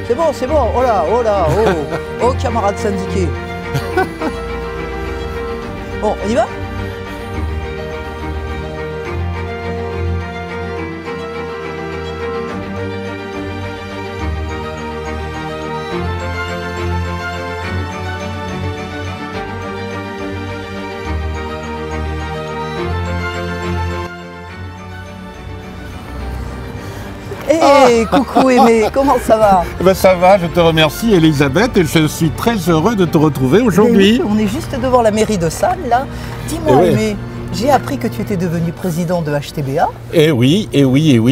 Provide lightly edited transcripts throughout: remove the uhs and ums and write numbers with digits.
c'est bon, oh là, oh, camarade syndiqué. Bon, on y va? Hey, coucou Aimé, comment ça va? Ben ça va, je te remercie Elisabeth et je suis très heureux de te retrouver aujourd'hui. Oui, on est juste devant la mairie de Salles là. Dis-moi Aimé, j'ai appris que tu étais devenu président de HTBA. Eh oui,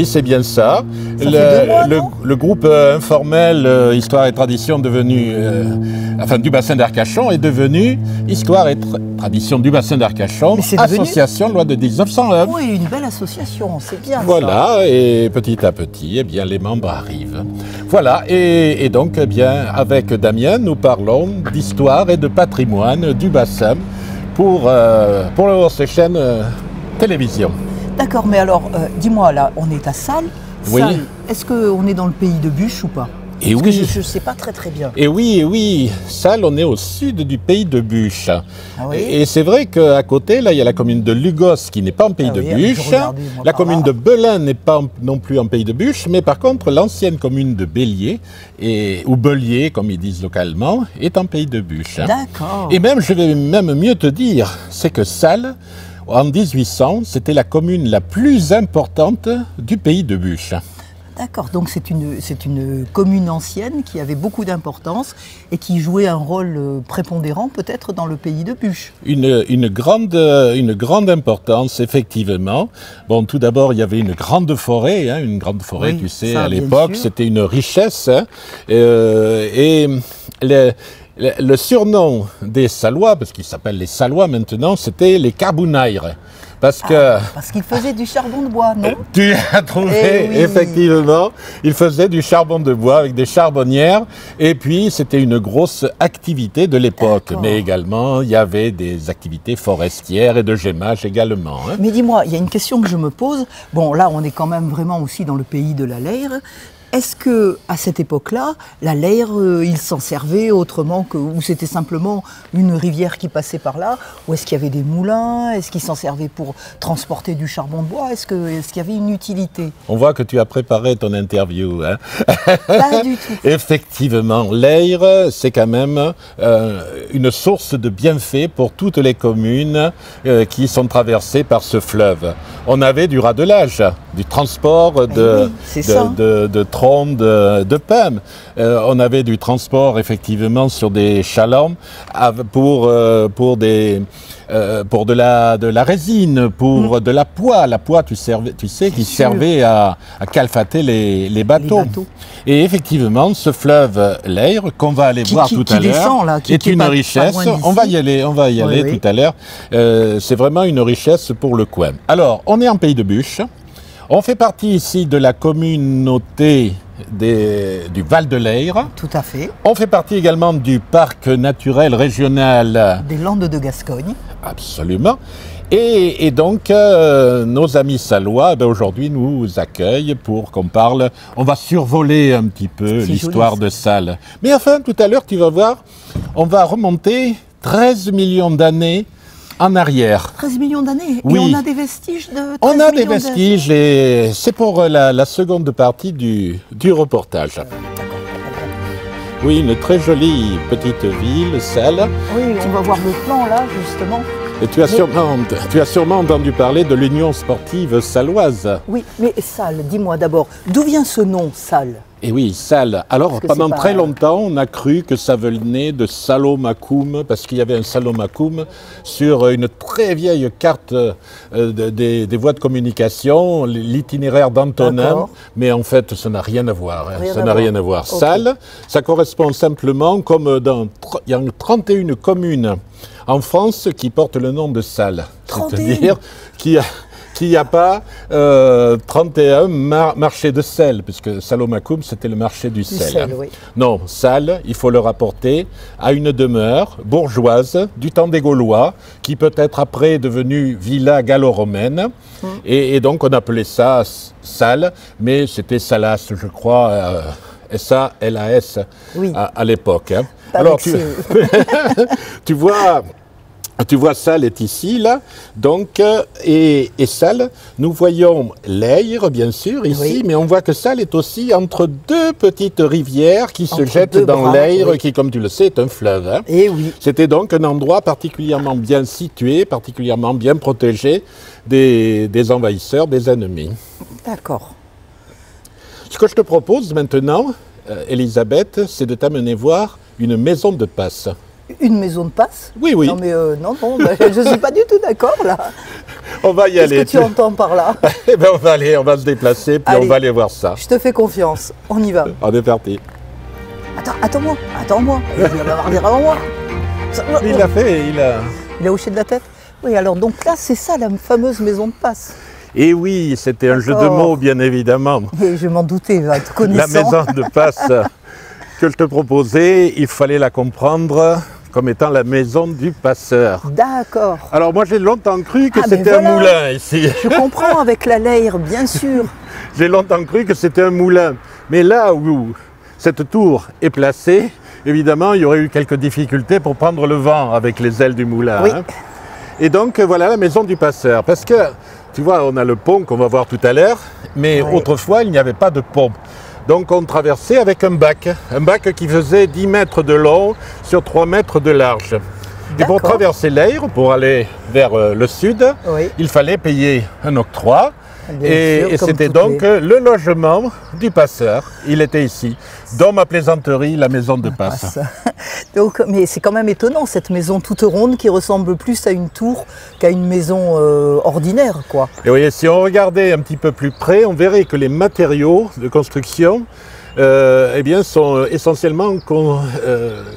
c'est bien ça. Ça fait 2 mois, non? Le groupe informel Histoire et Tradition devenu, du bassin d'Arcachon est devenu Histoire et Tradition du bassin d'Arcachon, association loi de 1901. Oui, une belle association, c'est bien voilà, ça. Et petit à petit, eh bien, les membres arrivent. Voilà, et donc, eh bien, avec Damien, nous parlons d'histoire et de patrimoine du bassin pour ces chaînes télévision. D'accord, mais alors, dis-moi, là, on est à Salles. Oui. Salles, est-ce qu'on est dans le pays de Buch ou pas? Et parce oui. que je ne sais pas très bien. Et oui, Salles, on est au sud du pays de Buch. Ah oui. Et c'est vrai qu'à côté, là, il y a la commune de Lugos qui n'est pas en pays de Buch. La commune de Belin n'est pas non plus en pays de Buch, mais par contre, l'ancienne commune de Bélier, ou Bellier, comme ils disent localement, est en pays de Buch. D'accord. Et même, je vais même mieux te dire, c'est que Salles, en 1800, c'était la commune la plus importante du pays de Buch. D'accord, donc c'est une commune ancienne qui avait beaucoup d'importance et qui jouait un rôle prépondérant peut-être dans le pays de Buch. Une grande importance, effectivement. Bon, tout d'abord, il y avait une grande forêt, oui, tu sais, à l'époque, c'était une richesse. Et le surnom des Sallois, parce qu'ils s'appellent les Sallois maintenant, c'était les Carbounaires. Parce qu'ils faisaient du charbon de bois, non? Tu as trouvé, oui. Effectivement. Ils faisaient du charbon de bois avec des charbonnières. Et puis, c'était une grosse activité de l'époque. Mais également, il y avait des activités forestières et de gémage également. Hein. Mais dis-moi, il y a une question que je me pose. Bon, là, on est quand même vraiment aussi dans le pays de la Leyre. Est-ce que à cette époque-là, la Leyre, il s'en servait autrement que, ou c'était simplement une rivière qui passait par là, ou est-ce qu'il y avait des moulins, est-ce qu'ils s'en servaient pour transporter du charbon de bois, est-ce qu'il y avait une utilité? On voit que tu as préparé ton interview. Hein. Pas du tout. Effectivement, Leyre, c'est quand même une source de bienfaits pour toutes les communes qui sont traversées par ce fleuve. On avait du radelage, du transport de troncs de pommes. On avait du transport effectivement sur des chalands pour de la résine, pour de la poix. La poix, tu sais, qui servait à calfater les bateaux. Et effectivement, ce fleuve Leyre, qu'on va aller voir tout à l'heure, est une richesse. On va y aller tout à l'heure. C'est vraiment une richesse pour le coin. Alors, on est en pays de Buch. On fait partie ici de la communauté du Val de Leyre. Tout à fait. On fait partie également du parc naturel régional des Landes de Gascogne. Absolument. Et donc, nos amis sallois, aujourd'hui, nous accueillent pour qu'on parle. On va survoler un petit peu l'histoire de Salles. Mais enfin, tout à l'heure, tu vas voir, on va remonter 13 millions d'années en arrière. 13 millions d'années? Oui. Et on a des vestiges de 13 On a des vestiges et c'est pour la seconde partie du reportage. Oui, une très jolie petite ville, Salles. Oui, on va voir le plan là, justement. Et tu as sûrement entendu parler de l'Union sportive salloise. Oui, mais Salles, dis-moi d'abord, d'où vient ce nom, Salles? Et oui, Salles. Alors, pendant très longtemps, on a cru que ça venait de Salomacoum, parce qu'il y avait un Salomacoum sur une très vieille carte des voies de communication, l'itinéraire d'Antonin, mais en fait, ça n'a rien à voir. Ça n'a rien à voir. Okay. Salles, ça correspond simplement comme il y a 31 communes en France qui portent le nom de Salles. C'est-à-dire qu'il n'y a pas 31 marchés de sel, puisque Salomacoum, c'était le marché du sel. Oui. Non, Salles, il faut le rapporter à une demeure bourgeoise du temps des Gaulois, qui peut-être après est devenue villa gallo-romaine. Et donc on appelait ça Salles, mais c'était Salas, je crois, S-A-L-A-S, Oui. à l'époque. Hein. Avec Alors, tu vois, Salles est ici, là, donc, et Salles, nous voyons l'Ayre, bien sûr, ici, Oui. mais on voit que Salles est aussi entre deux petites rivières qui se Entre jettent deux dans bras, l'Ayre, oui. qui, comme tu le sais, est un fleuve. Hein. Et oui. C'était donc un endroit particulièrement bien situé, particulièrement bien protégé des envahisseurs, des ennemis. D'accord. Ce que je te propose maintenant, Elisabeth, c'est de t'amener voir une maison de passe. Une maison de passe? Oui, oui. Non, mais non, je ne suis pas du tout d'accord, là. On va y Qu'est-ce aller. que tu entends par là? Eh ben, on va se déplacer, puis Allez. on va aller voir ça. Je te fais confiance. On y va. On est parti. Attends-moi. Il va m'avoir dire avant moi. Il l'a fait, Il a hoché de la tête? Oui, alors donc là, c'est ça, la fameuse maison de passe. Et oui, c'était un jeu de D'accord. mots, bien évidemment. Et je m'en doutais, va te connaissant. La maison de passe que je te proposais, il fallait la comprendre comme étant la maison du passeur. D'accord. Alors moi, j'ai longtemps cru que Ah, mais c'était voilà. un moulin ici. Je comprends avec la Leyre, bien sûr. J'ai longtemps cru que c'était un moulin. Mais là où cette tour est placée, évidemment, il y aurait eu quelques difficultés pour prendre le vent avec les ailes du moulin. Oui. Hein. Et donc, voilà la maison du passeur. Parce que, tu vois, on a le pont qu'on va voir tout à l'heure, mais Oui. autrefois, il n'y avait pas de pont. Donc, on traversait avec un bac qui faisait 10 mètres de long sur 3 mètres de large. Et pour D'accord. traverser l'Ayre, pour aller vers le sud, Oui. il fallait payer un octroi. Bien sûr, Et comme c'était toutes donc les- le logement du passeur. Il était ici. Dans ma plaisanterie, la maison de passe. Donc, mais c'est quand même étonnant, cette maison toute ronde qui ressemble plus à une tour qu'à une maison ordinaire, quoi. Et vous voyez, si on regardait un petit peu plus près, on verrait que les matériaux de construction eh bien, sont essentiellement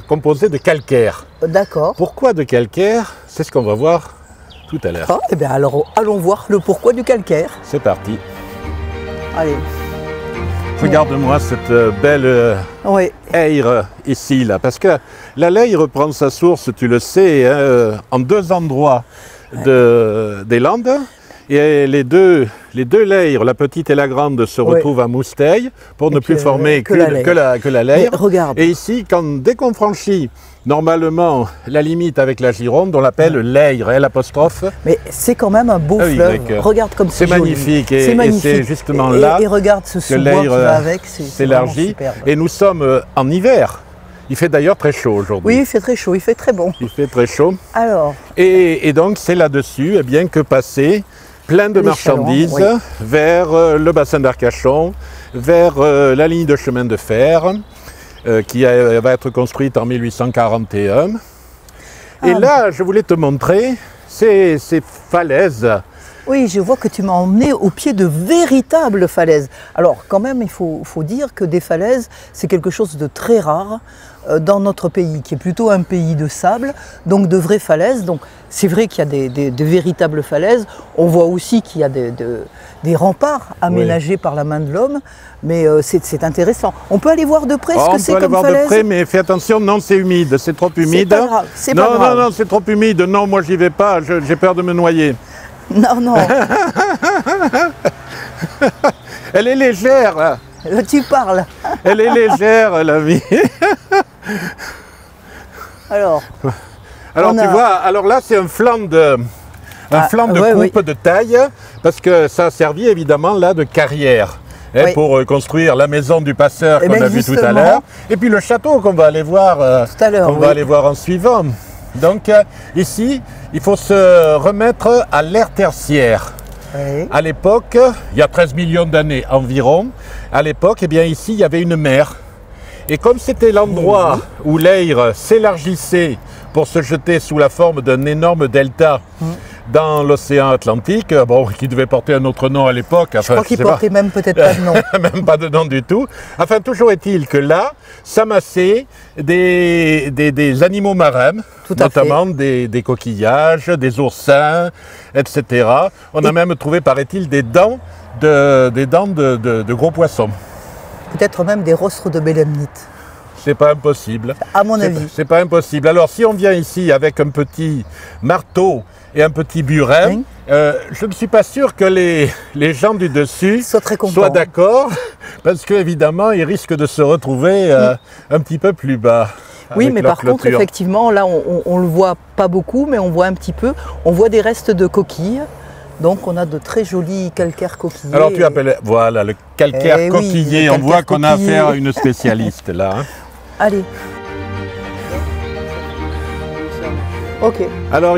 composés de calcaire. D'accord. Pourquoi de calcaire? C'est ce qu'on va voir tout à l'heure. Ah, eh bien alors, allons voir le pourquoi du calcaire. C'est parti. Allez. Regarde-moi cette belle Oui. Ayre ici, là, parce que la Leyre prend sa source, tu le sais, hein, en deux endroits des Landes. Et les deux Leyres, la petite et la grande, se Oui. retrouvent à Mousteil pour ne puis, plus former que la Leyre. que la Leyre. Mais regarde. Et ici, dès qu'on franchit normalement la limite avec la Gironde, on l'appelle Leyre, l'apostrophe. Mais c'est quand même un beau Ah oui, fleuve. d'accord. Regarde comme c'est C'est joli. magnifique, et- C'est et magnifique. c'est justement Et- là Et regarde ce que sous-bois qui l'Ayre va avec. C'est vraiment s'élargit. superbe. Et nous sommes en hiver. Il fait d'ailleurs très chaud aujourd'hui. Oui, il fait très chaud, il fait très bon. Il fait très chaud. Alors, Et donc, c'est là-dessus eh bien, que passer plein de Les marchandises chalands, vers le bassin d'Arcachon, vers la ligne de chemin de fer qui va être construite en 1841. Et Ah, là, je voulais te montrer ces falaises. oui, je vois que tu m'as emmené au pied de véritables falaises. Alors, quand même, il faut dire que des falaises, c'est quelque chose de très rare dans notre pays, qui est plutôt un pays de sable, donc de vraies falaises. Donc, c'est vrai qu'il y a de véritables falaises. On voit aussi qu'il y a des remparts aménagés par la main de l'homme, mais c'est intéressant. On peut aller voir de près ce Oh, que on c'est peut aller comme voir falaise? de près, mais fais attention, non, c'est humide, c'est trop humide. pas grave, c'est non, pas grave. non, c'est trop humide. Non, moi, j'y vais pas, j'ai peur de me noyer. Non, non, Elle est légère, tu parles. elle est légère, la vie. Alors, Alors On tu a- vois, alors là c'est un flanc de ouais, coupe de taille, parce que ça a servi évidemment là de carrière. Hein, Oui. pour construire la maison du passeur Eh qu'on ben, a vu tout à justement. l'heure, et puis le château qu'on va aller voir, Tout à l'heure, qu'on va oui. aller voir en suivant. Donc ici, il faut se remettre à l'ère tertiaire. oui. À l'époque, il y a 13 millions d'années environ, à l'époque, eh bien ici, il y avait une mer. Et comme c'était l'endroit où l'Ayre s'élargissait pour se jeter sous la forme d'un énorme delta dans l'océan Atlantique, bon, qui devait porter un autre nom à l'époque. Je crois qu'il portait même peut-être pas de nom. Même pas de nom du tout. Enfin, toujours est-il que là, s'amassaient des animaux marins, Tout à notamment des coquillages, des oursins, etc. On a même trouvé, paraît-il, des dents de gros poissons. Peut-être même des rostres de bélemnite. c'est pas impossible. À mon avis. C'est pas impossible. Alors, si on vient ici avec un petit marteau et un petit burin, Oui. je ne suis pas sûr que les gens du dessus Sois très content. soient d'accord, parce qu'évidemment, ils risquent de se retrouver un petit peu plus bas. Oui, avec mais leur par contre, clôture. effectivement, là, on le voit pas beaucoup, mais on voit un petit peu. On voit des restes de coquilles. Donc, on a de très jolis calcaires coquillés. Alors, tu appelles, voilà, le calcaire Eh oui, coquillé. le On voit calcaire qu'on a coquillé. affaire à une spécialiste, là. Hein. Allez. Ok. Alors,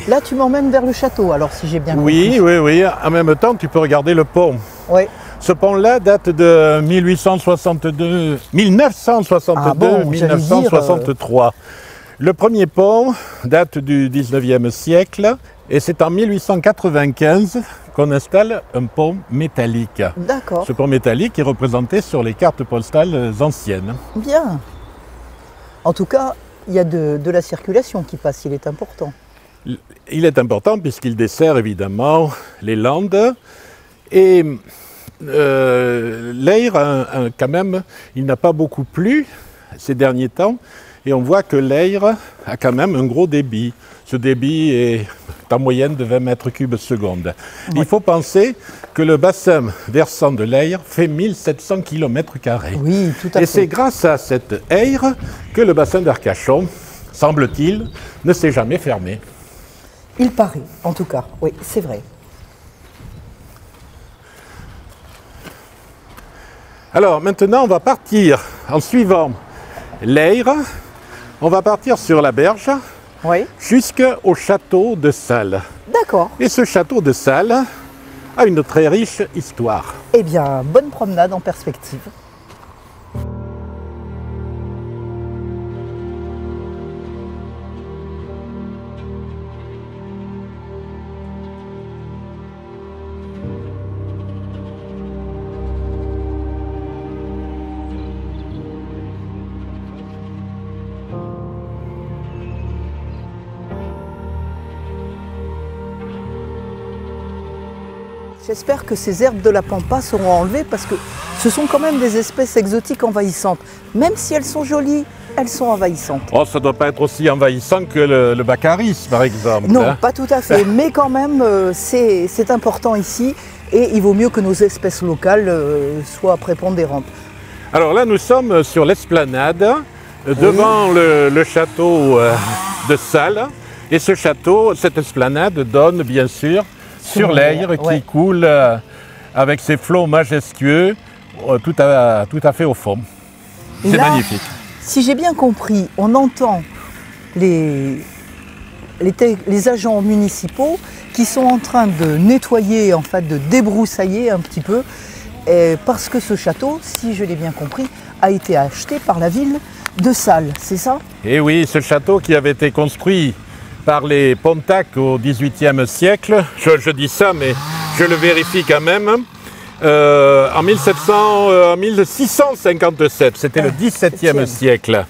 Là, tu m'emmènes vers le château, alors, si j'ai bien oui, compris. oui, oui. En même temps, tu peux regarder le pont. Oui. Ce pont-là date de 1962, Ah bon, j'allais dire, 1963. Le premier pont date du 19e siècle et c'est en 1895 qu'on installe un pont métallique. D'accord. Ce pont métallique est représenté sur les cartes postales anciennes. Bien. En tout cas, il y a de la circulation qui passe, il est important. Il est important puisqu'il dessert évidemment les Landes et l'Ayr, quand même, il n'a pas beaucoup plu ces derniers temps et on voit que l'Ayr a quand même un gros débit. Ce débit est en moyenne de 20 mètres cubes seconde. Il faut penser que le bassin versant de l'Ayr fait 1700 km². Oui, tout à Et fait. c'est grâce à cette Ayr que le bassin d'Arcachon, semble-t-il, ne s'est jamais fermé. Il paraît, en tout cas. Oui, c'est vrai. Alors maintenant, on va partir en suivant l'Ayr. On va partir sur la berge Oui. jusqu'au château de Salles. D'accord. Et ce château de Salles a une très riche histoire. Eh bien, bonne promenade en perspective. J'espère que ces herbes de la pampa seront enlevées parce que ce sont quand même des espèces exotiques envahissantes. Même si elles sont jolies, elles sont envahissantes. Oh, ça ne doit pas être aussi envahissant que le baccaris, par exemple. Non, hein. pas tout à fait, mais quand même, c'est important ici et il vaut mieux que nos espèces locales soient prépondérantes. Alors là, nous sommes sur l'esplanade, devant le château de Salles. Et ce château, cette esplanade donne bien sûr sur l'Ayr qui ouais. coule avec ses flots majestueux tout à fait au fond. C'est Là, magnifique. Si j'ai bien compris, on entend les agents municipaux qui sont en train de nettoyer, en fait, de débroussailler un petit peu, parce que ce château, si je l'ai bien compris, a été acheté par la ville de Salles, c'est ça? Et oui, ce château qui avait été construit par les Pontac au XVIIIe siècle, je dis ça, mais je le vérifie quand même, en 1657, c'était le XVIIe siècle.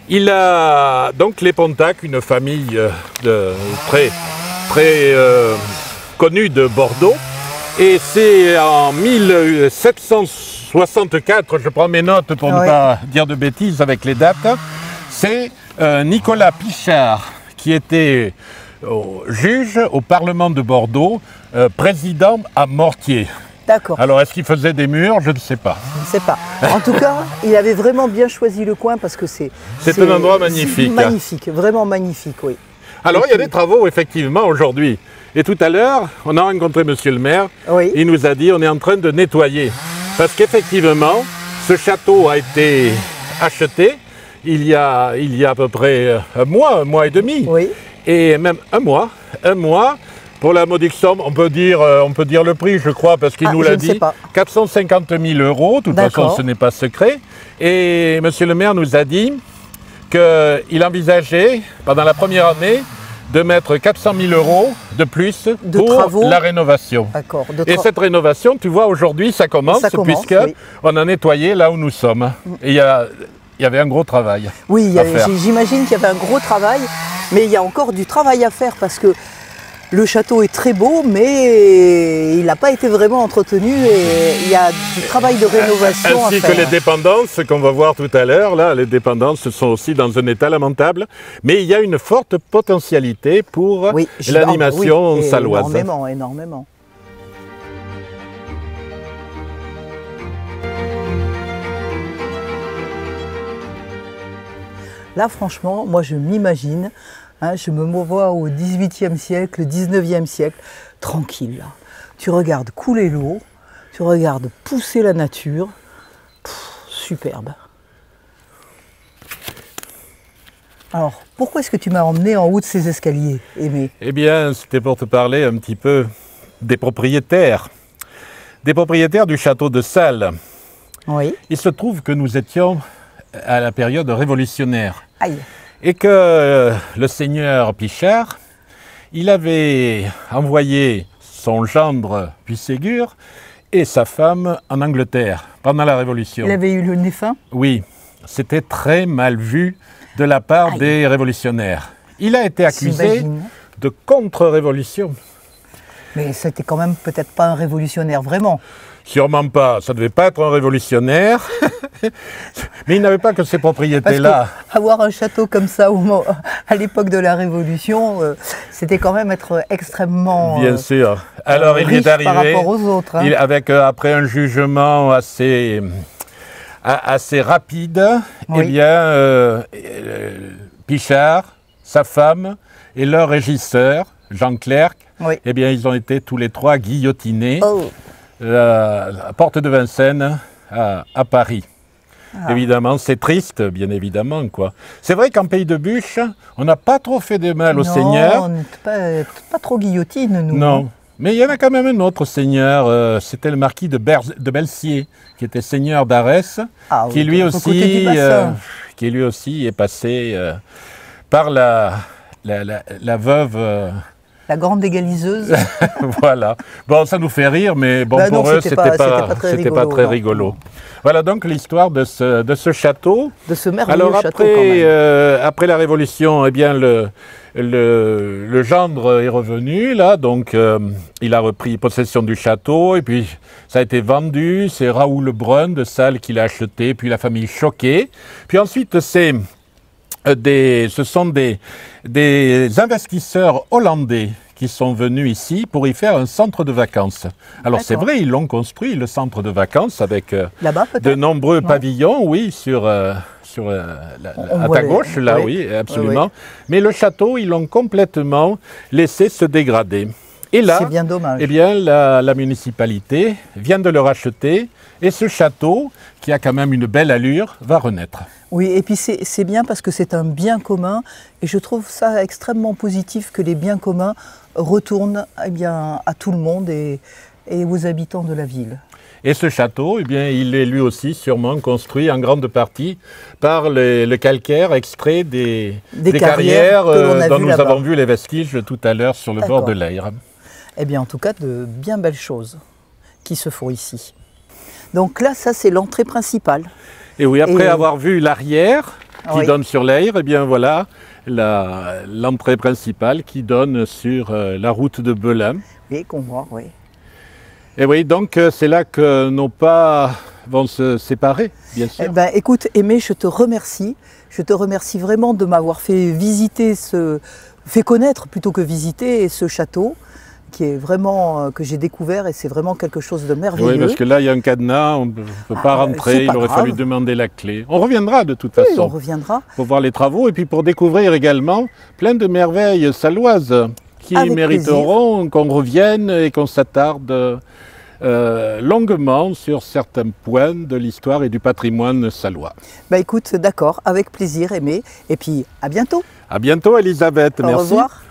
Il a donc les Pontac, une famille très connue de Bordeaux, et c'est en 1764, je prends mes notes pour ne pas dire de bêtises avec les dates, c'est Nicolas Pichard, qui était juge au Parlement de Bordeaux, président à Mortier. D'accord. Alors, est-ce qu'il faisait des murs? Je ne sais pas. Je ne sais pas. En tout cas, il avait vraiment bien choisi le coin parce que c'est un endroit magnifique. Magnifique, vraiment magnifique, oui. Alors, il y a des travaux, effectivement, aujourd'hui. Et tout à l'heure, on a rencontré monsieur le maire. Oui. Il nous a dit on est en train de nettoyer. Parce qu'effectivement, ce château a été acheté il y a à peu près un mois et demi. Oui. Et même un mois, pour la modique somme, on peut dire le prix, je crois, parce qu'il nous l'a dit, 450 000 €, de toute façon ce n'est pas secret. Et monsieur le maire nous a dit qu'il envisageait, pendant la première année, de mettre 400 000 € de plus pour la rénovation. D'accord. Et cette rénovation, tu vois, aujourd'hui, ça commence puisqu'on a nettoyé là où nous sommes. Et il y avait un gros travail. Oui, j'imagine qu'il y avait un gros travail, mais il y a encore du travail à faire parce que le château est très beau, mais il n'a pas été vraiment entretenu et il y a du travail de rénovation Ainsi à faire. que les dépendances qu'on va voir tout à l'heure, là, les dépendances sont aussi dans un état lamentable, mais il y a une forte potentialité pour Oui, l'animation oui, saloise. Énormément, énormément. Là, franchement, moi, je m'imagine, hein, je me vois au XVIIIe siècle, XIXe siècle, tranquille, là. Tu regardes couler l'eau, tu regardes pousser la nature. Superbe. Alors, pourquoi est-ce que tu m'as emmené en haut de ces escaliers, Aimé? Eh bien, c'était pour te parler un petit peu des propriétaires du château de Salles. Oui. Il se trouve que nous étions à la période révolutionnaire. Aïe. Et que le seigneur Pichard, il avait envoyé son gendre Puységur et sa femme en Angleterre pendant la Révolution. Il avait eu le nez fin? Oui, c'était très mal vu de la part des révolutionnaires. Il a été accusé J'imagine. de contre-révolution. Mais c'était quand même peut-être pas un révolutionnaire vraiment. Sûrement pas, ça ne devait pas être un révolutionnaire, mais il n'avait pas que ces propriétés-là. Avoir un château comme ça à l'époque de la Révolution, c'était quand même être extrêmement Bien sûr. Alors il riche est arrivé par rapport aux autres. Hein. avec après un jugement assez rapide. Oui. Eh bien, Pichard, sa femme et leur régisseur Jean Clerc, Oui. eh bien ils ont été tous les trois guillotinés. Oh. À Porte de Vincennes, à Paris. Ah. Évidemment, c'est triste, bien évidemment, quoi. C'est vrai qu'en Pays de Buch, on n'a pas trop fait de mal au Seigneur. Non, on n'est pas trop guillotine, nous. Non, mais il y en a quand même un autre seigneur, c'était le marquis de Belsier, qui était seigneur d'Arès, Ah, qui, oui, lui de l'autre côté du bassin. qui lui aussi est passé par la veuve... La grande égaliseuse. Voilà. Bon, ça nous fait rire, mais bon, Bah pour non, eux, c'était c'était pas pas très non. rigolo. Voilà donc l'histoire de ce château. De ce merveilleux Alors château quand même. après la Révolution, eh bien le gendre est revenu là, donc il a repris possession du château et puis ça a été vendu. C'est Raoul Brun de Salles qui l'a acheté, puis la famille Choquet. Puis ensuite ce sont des investisseurs hollandais qui sont venus ici pour y faire un centre de vacances. Alors c'est vrai, ils l'ont construit, le centre de vacances, avec Là-bas peut-être de nombreux pavillons, oui, à ta gauche, là, oui, absolument. Oui. Mais le château, ils l'ont complètement laissé se dégrader. Et là, c'est bien dommage. eh bien, la municipalité vient de le racheter et ce château, qui a quand même une belle allure, va renaître. Oui, et puis c'est bien parce que c'est un bien commun et je trouve ça extrêmement positif que les biens communs retournent à tout le monde et aux habitants de la ville. Et ce château, eh bien, il est lui aussi sûrement construit en grande partie par le calcaire extrait des carrières dont nous avons vu les vestiges tout à l'heure sur le bord de l'Ayre. Eh bien, en tout cas, de bien belles choses qui se font ici. Donc là, ça, c'est l'entrée principale. Et oui, après avoir vu l'arrière qui donne sur l'Ayre, eh bien voilà l'entrée principale qui donne sur la route de Belin. Oui, qu'on voit, oui. Et oui, donc c'est là que nos pas vont se séparer, bien sûr. Eh ben, écoute, Aimé, je te remercie. Je te remercie vraiment de m'avoir fait visiter fait connaître plutôt que visiter ce château qui est vraiment, que j'ai découvert et c'est vraiment quelque chose de merveilleux. Oui, parce que là, il y a un cadenas, on ne peut pas rentrer, il aurait fallu demander la clé. On reviendra de toute façon. Oui, on reviendra. Pour voir les travaux et puis pour découvrir également plein de merveilles salloises qui mériteront qu'on revienne et qu'on s'attarde longuement sur certains points de l'histoire et du patrimoine sallois. Bah écoute, d'accord, avec plaisir, Aimé. Et puis, à bientôt. À bientôt, Elisabeth. Merci. Au revoir.